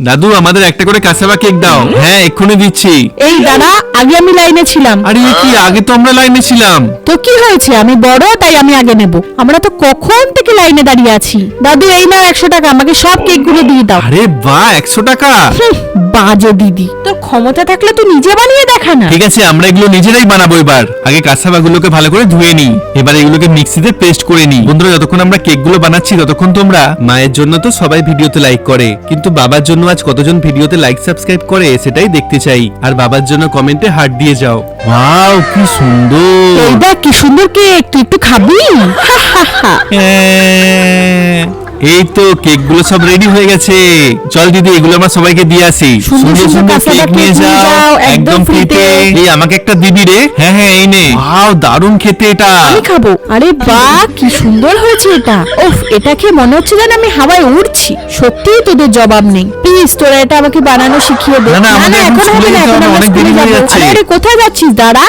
দাদু আমাদের একটা করে কাসাবা কেক দাও। হ্যাঁ এক্ষুনি দিচ্ছি। এই দাঁড়া, আগে আমি লাইনে ছিলাম। আরে কি, আগে তো আমরা লাইনে ছিলাম। তো কি হয়েছে, আমি বড় তাই আমি আগে নেব। আমরা তো কখন থেকে লাইনে দাঁড়িয়ে আছি। দাদু এই নাও 100 টাকা, আমাকে সব কেকগুলো দিয়ে দাও। আরে বাহ, 100 টাকা। বাজে দিদি, তোর ক্ষমতা থাকলে তুই নিজে বানিয়ে দেখা না। ঠিক আছে, আমরা এগুলো নিজেরাই বানাবো। এবার আগে কাসাবাগুলোকে ভালো করে ধুয়ে নিই, এবার এগুলোকে মিক্সিতে পেস্ট করে নিই। বন্ধুরা যতক্ষণ আমরা কেকগুলো বানাচ্ছি ততক্ষণ তোমরা মায়ের জন্য তো সবাই ভিডিওতে লাইক করে, কিন্তু বাবার জন্য আজ কতজন ভিডিওতে লাইক সাবস্ক্রাইব করে সেটাই দেখতে চাই। আর বাবার জন্য কমেন্টে হার্ট দিয়ে যাও। ওয়াও কি সুন্দর। এই দেখ কি সুন্দর কেক, তুই একটু খাবি? এই তো কেকগুলো সব রেডি হয়ে গেছে। চল দিদি এগুলো আমরা সবাইকে দিয়ে আসি। সুন্দর সুন্দর কেক নিয়ে যাও একদম ফ্রিতে। এই আমাকে একটা দিবি রে। হ্যাঁ হ্যাঁ এই নে। ওয়াও দারুণ খেতে এটা। আমি খাবো। আরে বাহ কি সুন্দর হয়েছে এটা। উফ, এটা খেয়ে মনে হচ্ছে যেন আমি হাওয়ায় উড়ছি। সত্যিই তোদের জবাব নেই। প্লিজ তোরা এটা আমাকে বানানো শিখিয়ে দে। না, না, আমাদের এখন এখন হবে স্কুলে না, যেতে এখন হবে, আমরা অনেক দেরি স্কুলে হয়ে যাবো। যাচ্ছে। আরে কোথায় যাচ্ছিস? দাঁড়া।